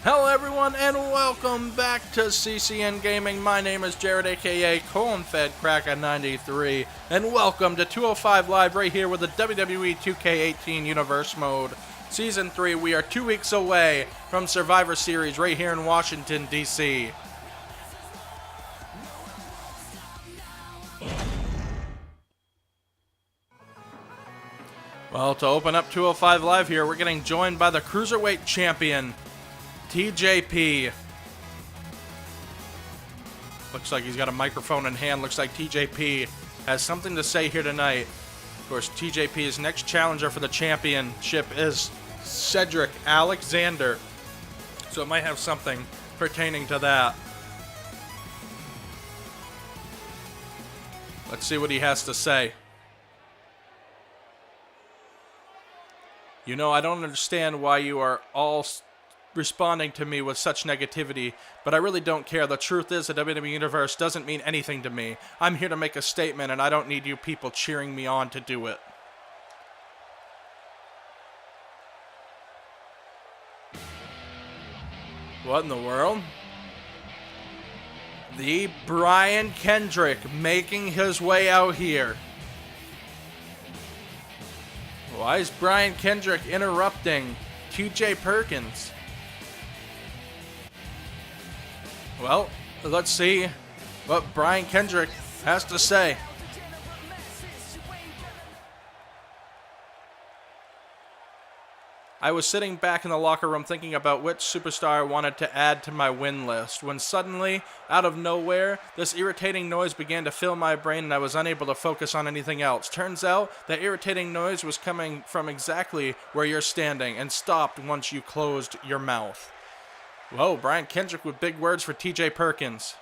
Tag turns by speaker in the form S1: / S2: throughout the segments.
S1: Hello everyone and welcome back to CCN Gaming. My name is Jared aka Corn-Fed Cracker 93 and welcome to 205 Live right here with the WWE 2K18 Universe Mode. Season 3, we are 2 weeks away from Survivor Series right here in Washington, D.C. Well, to open up 205 Live here, we're getting joined by the Cruiserweight Champion, TJP. Looks like he's got a microphone in hand. Looks like TJP has something to say here tonight. Of course, TJP's next challenger for the championship is Roderick Alexander. So it might have something pertaining to that. Let's see what he has to say. You know, I don't understand why you are all responding to me with such negativity, but I really don't care. The truth is, the WWE Universe doesn't mean anything to me. I'm here to make a statement, and I don't need you people cheering me on to do it. What in the world? The Brian Kendrick making his way out here. Why is Brian Kendrick interrupting TJ Perkins? Well, let's see what Brian Kendrick has to say. I was sitting back in the locker room thinking about which superstar I wanted to add to my win list when suddenly, out of nowhere, this irritating noise began to fill my brain and I was unable to focus on anything else. Turns out, that irritating noise was coming from exactly where you're standing and stopped once you closed your mouth. Whoa, Brian Kendrick with big words for TJ Perkins.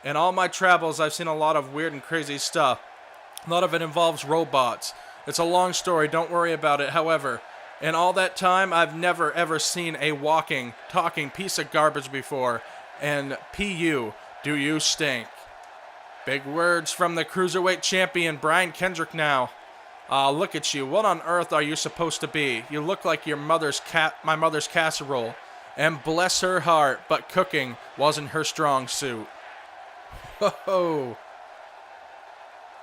S1: In all my travels, I've seen a lot of weird and crazy stuff. A lot of it involves robots. It's a long story, don't worry about it. However, in all that time, I've never ever seen a walking, talking piece of garbage before. And P.U., do you stink? Big words from the Cruiserweight Champion, Brian Kendrick now. Look at you. What on earth are you supposed to be? You look like your my mother's casserole. And bless her heart, but cooking wasn't her strong suit. Whoa.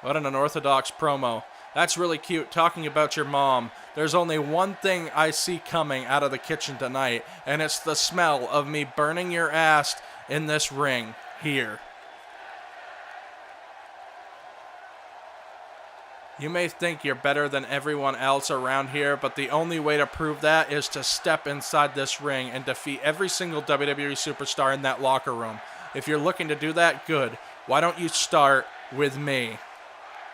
S1: What an unorthodox promo. That's really cute, talking about your mom. There's only one thing I see coming out of the kitchen tonight, and it's the smell of me burning your ass in this ring here. You may think you're better than everyone else around here, but the only way to prove that is to step inside this ring and defeat every single WWE superstar in that locker room. If you're looking to do that, good. Why don't you start with me?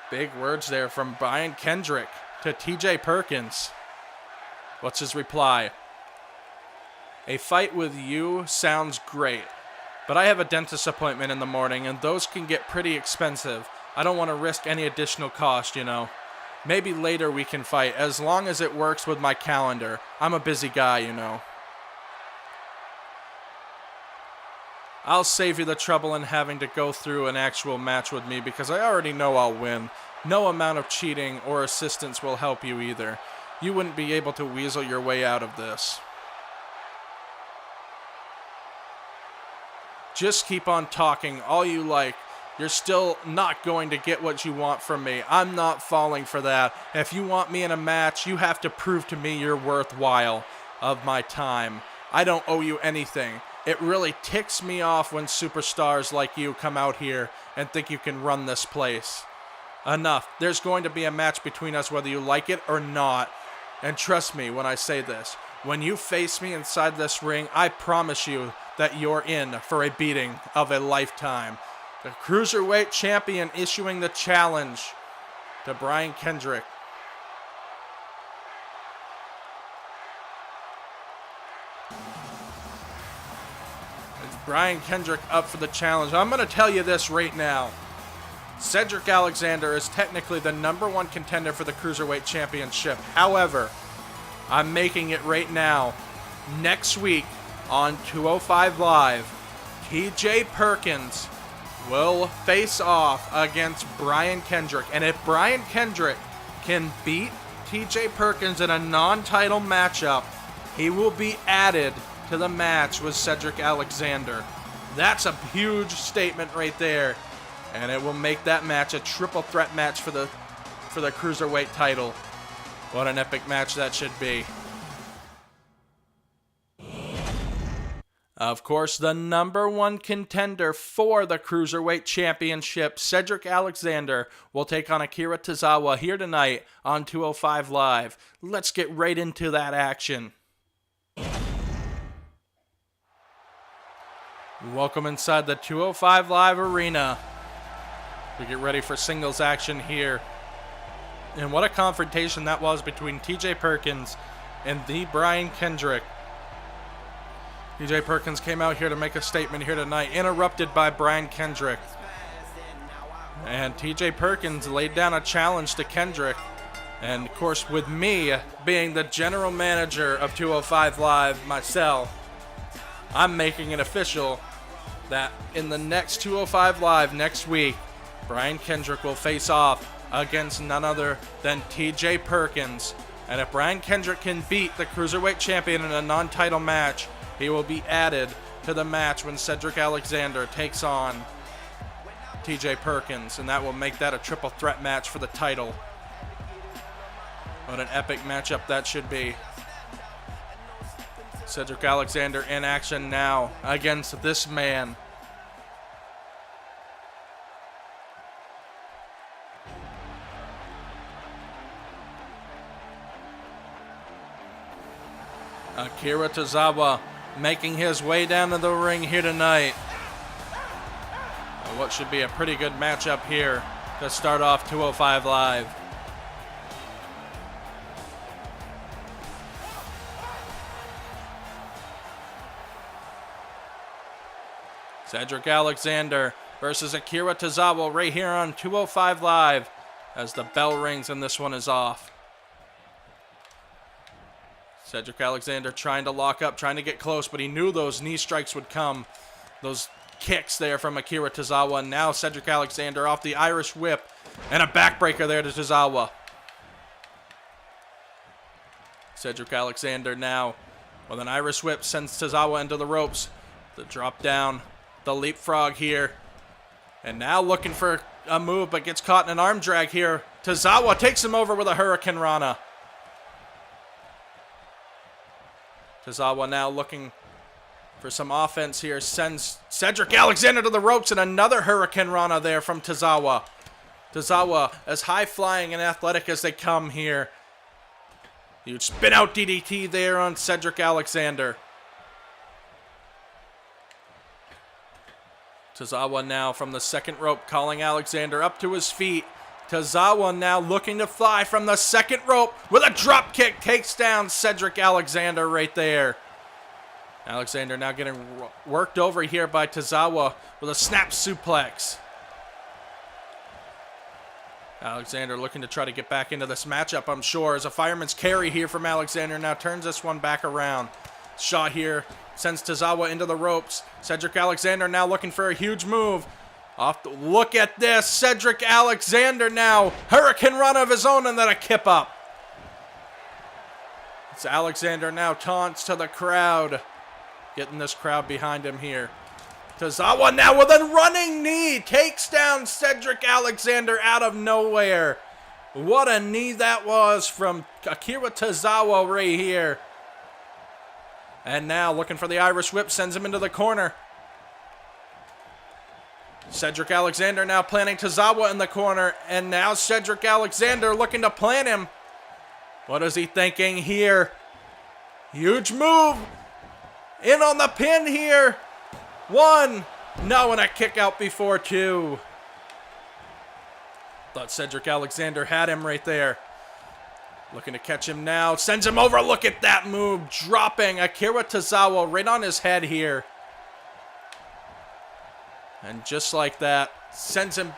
S1: Big words there from Brian Kendrick to TJ Perkins. What's his reply? A fight with you sounds great, but I have a dentist appointment in the morning and those can get pretty expensive. I don't want to risk any additional cost, you know. Maybe later we can fight, as long as it works with my calendar. I'm a busy guy, you know. I'll save you the trouble in having to go through an actual match with me because I already know I'll win. No amount of cheating or assistance will help you either. You wouldn't be able to weasel your way out of this. Just keep on talking all you like. You're still not going to get what you want from me. I'm not falling for that. If you want me in a match, you have to prove to me you're worthwhile of my time. I don't owe you anything. It really ticks me off when superstars like you come out here and think you can run this place. Enough. There's going to be a match between us whether you like it or not. And trust me when I say this. When you face me inside this ring, I promise you that you're in for a beating of a lifetime. The Cruiserweight Champion issuing the challenge to Brian Kendrick. Is Brian Kendrick up for the challenge? I'm going to tell you this right now. Roderick Alexander is technically the #1 contender for the Cruiserweight Championship. However, I'm making it right now. Next week on 205 Live, TJ Perkins will face off against Brian Kendrick. And if Brian Kendrick can beat TJ Perkins in a non-title matchup, he will be added to the match with Cedric Alexander. That's a huge statement right there. And it will make that match a triple threat match for the Cruiserweight title. What an epic match that should be. Of course, the #1 contender for the Cruiserweight Championship, Cedric Alexander, will take on Akira Tozawa here tonight on 205 Live. Let's get right into that action. Welcome inside the 205 Live arena. We get ready for singles action here. And what a confrontation that was between TJ Perkins and the Brian Kendrick. TJ Perkins came out here to make a statement here tonight, interrupted by Brian Kendrick. And TJ Perkins laid down a challenge to Kendrick. And of course, with me being the general manager of 205 Live myself, I'm making it official that in the next 205 Live next week, Brian Kendrick will face off against none other than TJ Perkins. And if Brian Kendrick can beat the Cruiserweight Champion in a non-title match, he will be added to the match when Cedric Alexander takes on TJ Perkins, and that will make that a triple threat match for the title. What an epic matchup that should be. Cedric Alexander in action now against this man. Akira Tozawa making his way down to the ring here tonight. What should be a pretty good matchup here to start off 205 Live. Cedric Alexander versus Akira Tozawa right here on 205 Live as the bell rings and this one is off. Cedric Alexander trying to lock up, trying to get close, but he knew those knee strikes would come. Those kicks there from Akira Tozawa. And now Cedric Alexander off the Irish whip and a backbreaker there to Tozawa. Cedric Alexander now with an Irish whip sends Tozawa into the ropes. The drop down, the leapfrog here. And now looking for a move, but gets caught in an arm drag here. Tozawa takes him over with a Hurricane Rana. Tozawa now looking for some offense here. Sends Cedric Alexander to the ropes and another Hurricane Rana there from Tozawa. Tozawa as high flying and athletic as they come here. Huge spin out DDT there on Cedric Alexander. Tozawa now from the second rope calling Alexander up to his feet. Tozawa now looking to fly from the second rope with a drop kick, takes down Cedric Alexander right there. Alexander now getting worked over here by Tozawa with a snap suplex. Alexander looking to try to get back into this matchup, I'm sure, as a fireman's carry here from Alexander. Now turns this one back around. Shot here, sends Tozawa into the ropes. Cedric Alexander now looking for a huge move. Look at this, Cedric Alexander now, Hurricane Rana of his own and then a kip up. It's Alexander now taunts to the crowd, getting this crowd behind him here. Tozawa now with a running knee, takes down Cedric Alexander out of nowhere. What a knee that was from Akira Tozawa right here. And now looking for the Irish whip, sends him into the corner. Cedric Alexander now planting Tozawa in the corner, and now Cedric Alexander looking to plant him. What is he thinking here? Huge move. In on the pin here. One. No, and a kick out before two. Thought Cedric Alexander had him right there. Looking to catch him now. Sends him over. Look at that move. Dropping Akira Tozawa right on his head here. And just like that, sends him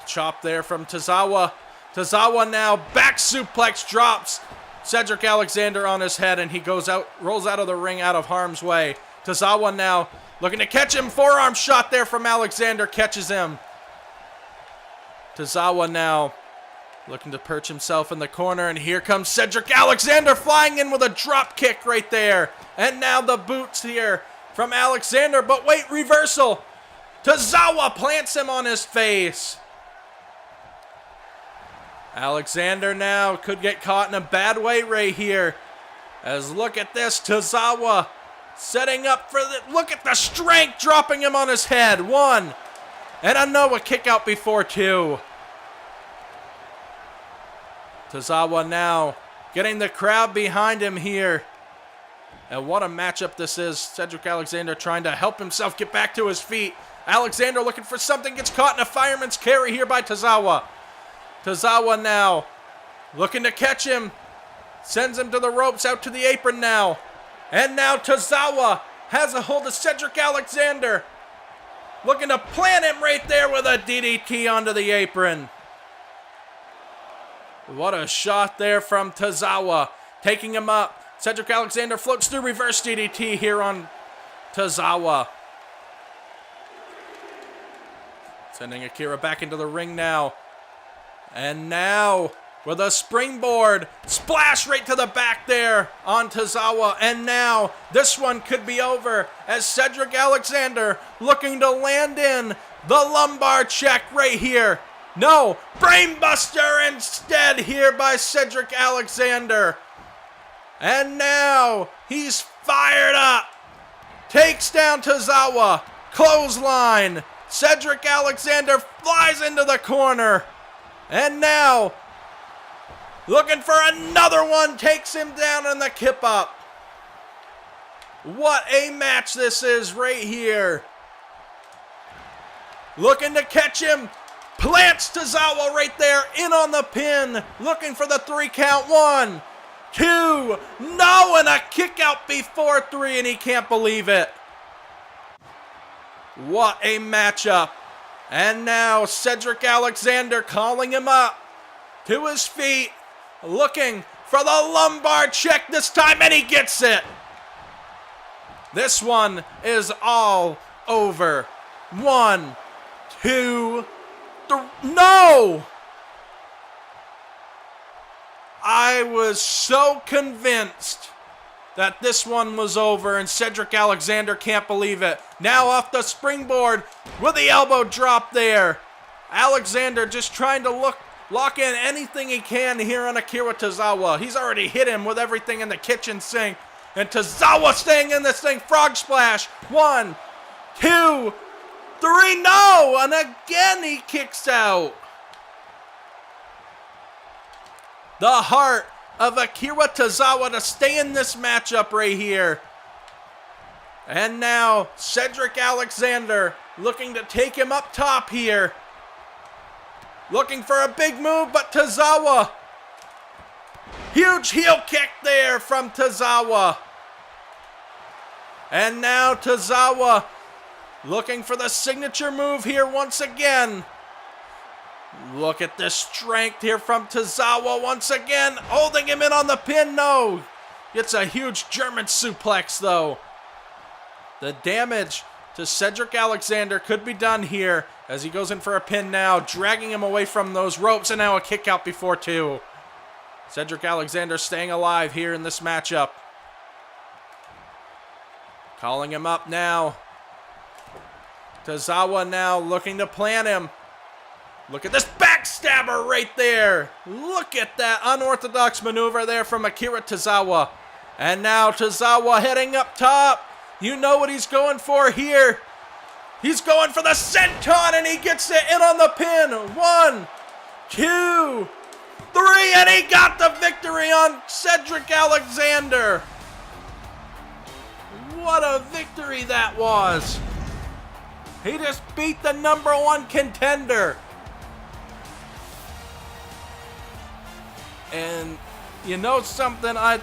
S1: chop there from Tozawa. Tozawa now back suplex, drops Cedric Alexander on his head, and he goes out, rolls out of the ring out of harm's way. Tozawa now looking to catch him. Forearm shot there from Alexander, catches him. Tozawa now Looking to perch himself in the corner, and here comes Cedric Alexander flying in with a drop kick right there. And now the boots here from Alexander, but wait, reversal. Tozawa plants him on his face. Alexander now could get caught in a bad way right here. As look at this, Tozawa setting up for the, look at the strength, dropping him on his head. 1, and a Noah kick out before 2. Tozawa now getting the crowd behind him here. And what a matchup this is. Cedric Alexander trying to help himself get back to his feet. Alexander looking for something, gets caught in a fireman's carry here by Tozawa. Tozawa now looking to catch him. Sends him to the ropes, out to the apron now. And now Tozawa has a hold of Cedric Alexander. Looking to plant him right there with a DDT onto the apron. What a shot there from Tozawa. Taking him up. Cedric Alexander floats through, reverse DDT here on Tozawa. Sending Akira back into the ring now. And now with a springboard. Splash right to the back there on Tozawa. And now this one could be over as Cedric Alexander looking to land in the lumbar check right here. No, brainbuster instead here by Cedric Alexander. And now he's fired up. Takes down Tozawa. Clothesline. Cedric Alexander flies into the corner. And now, looking for another one. Takes him down in the kip up. What a match this is right here. Looking to catch him. Plants Tozawa right there, in on the pin, looking for the 3 count. 1, 2, no, and a kick out before 3, and he can't believe it. What a matchup. And now Cedric Alexander calling him up to his feet, looking for the lumbar check this time, and he gets it. This one is all over. 1, 2, no! I was so convinced that this one was over, and Cedric Alexander can't believe it. Now off the springboard with the elbow drop there. Alexander just trying to lock in anything he can here on Akira Tozawa. He's already hit him with everything in the kitchen sink. And Tozawa staying in this thing. Frog splash. 1, 2, 3, no! And again he kicks out. The heart of Akira Tozawa to stay in this matchup right here. And now Cedric Alexander looking to take him up top here. Looking for a big move, but Tozawa. Huge heel kick there from Tozawa. And now Tozawa looking for the signature move here once again. Look at the strength here from Tozawa once again. Holding him in on the pin. No. It's a huge German suplex though. The damage to Cedric Alexander could be done here as he goes in for a pin now. Dragging him away from those ropes, and now a kick out before 2. Cedric Alexander staying alive here in this matchup. Calling him up now. Tozawa now looking to plant him. Look at this backstabber right there. Look at that unorthodox maneuver there from Akira Tozawa. And now Tozawa heading up top. You know what he's going for here. He's going for the senton, and he gets it in on the pin. 1, 2, 3, and he got the victory on Cedric Alexander. What a victory that was. He just beat the #1 contender. And you know something, I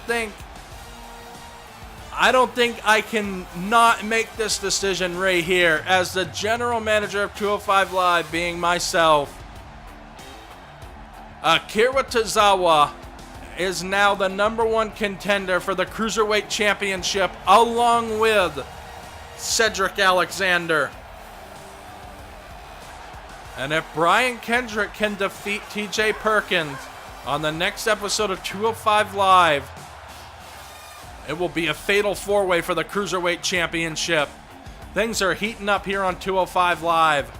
S1: don't think I can not make this decision right here as the general manager of 205 Live, being myself. Akira Tozawa is now the #1 contender for the Cruiserweight Championship, along with Cedric Alexander. And if Brian Kendrick can defeat TJ Perkins on the next episode of 205 Live, it will be a fatal four-way for the Cruiserweight Championship. Things are heating up here on 205 Live.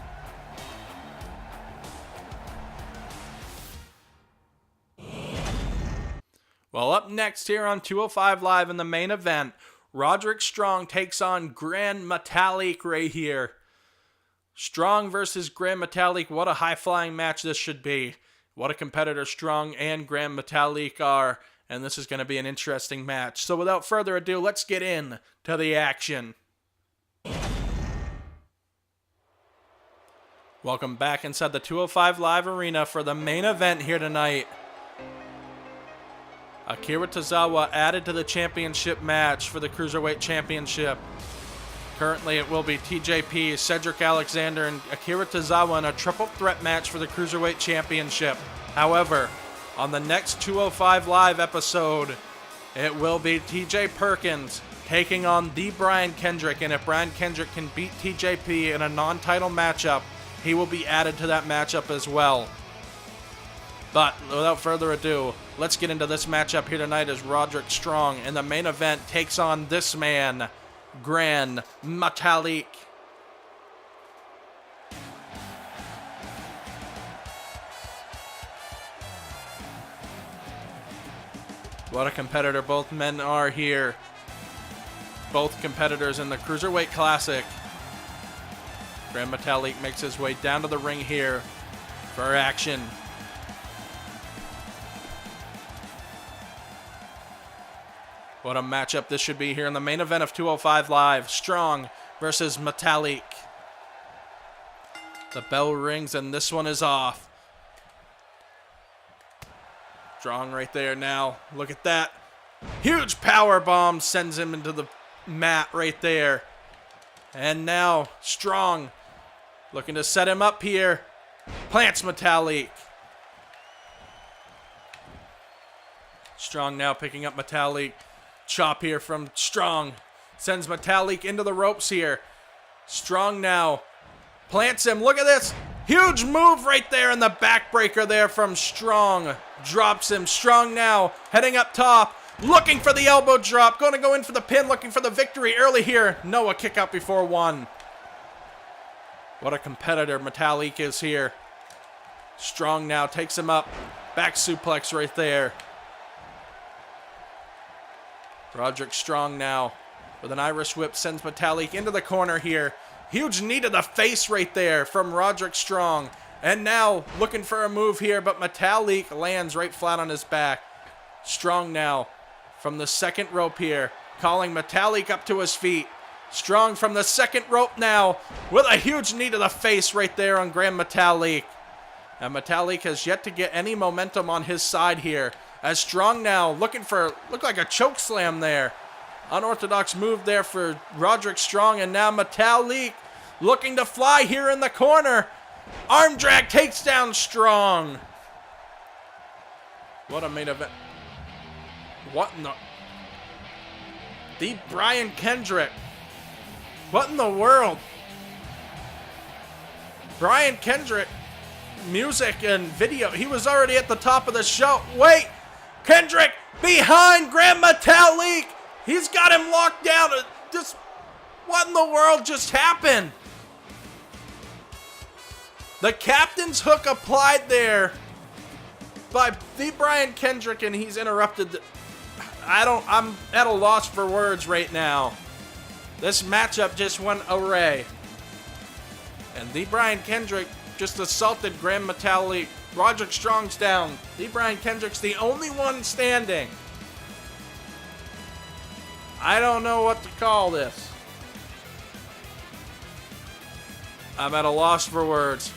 S1: Well, up next here on 205 Live in the main event, Roderick Strong takes on Grand Metalik right here. Strong versus Grand Metalik. What a high-flying match this should be. What a competitor Strong and Grand Metalik are. And this is going to be an interesting match. So without further ado, let's get in to the action. Welcome back inside the 205 Live Arena for the main event here tonight. Akira Tozawa added to the championship match for the Cruiserweight Championship. Currently, it will be TJP, Cedric Alexander, and Akira Tozawa in a triple threat match for the Cruiserweight Championship. However, on the next 205 Live episode, it will be TJ Perkins taking on the Brian Kendrick. And if Brian Kendrick can beat TJP in a non-title matchup, he will be added to that matchup as well. But without further ado, let's get into this matchup here tonight as Roderick Strong in the main event takes on this man, Grand Metalik. What a competitor both men are here. Both competitors in the Cruiserweight Classic. Grand Metalik makes his way down to the ring here for action. What a matchup this should be here in the main event of 205 Live. Strong versus Metalik. The bell rings and this one is off. Strong right there now. Look at that. Huge power bomb sends him into the mat right there. And now Strong looking to set him up here. Plants Metalik. Strong now picking up Metalik. Chop here from Strong. Sends Metalik into the ropes here. Strong now plants him. Look at this. Huge move right there in the backbreaker there from Strong. Drops him. Strong now heading up top. Looking for the elbow drop. Going to go in for the pin. Looking for the victory early here. No, a kick out before one. What a competitor Metalik is here. Strong now takes him up. Back suplex right there. Roderick Strong now with an Irish whip sends Metalik into the corner here. Huge knee to the face right there from Roderick Strong. And now looking for a move here, but Metalik lands right flat on his back. Strong now from the second rope here, calling Metalik up to his feet. Strong from the second rope now with a huge knee to the face right there on Grand Metalik. And Metalik has yet to get any momentum on his side here. As Strong now look like a choke slam there. Unorthodox move there for Roderick Strong. And now Metalik looking to fly here in the corner. Arm drag takes down Strong. What a main event. What in the Brian Kendrick. What in the world? Brian Kendrick, music and video. He was already at the top of the show. Wait! Kendrick behind Grand Metalik. He's got him locked down. Just what in the world just happened? The captain's hook applied there by the Brian Kendrick, and he's interrupted. I'm at a loss for words right now. This matchup just went awry. And the Brian Kendrick just assaulted Grand Metalik. Roderick Strong's down. The Brian Kendrick's the only one standing. I don't know what to call this. I'm at a loss for words.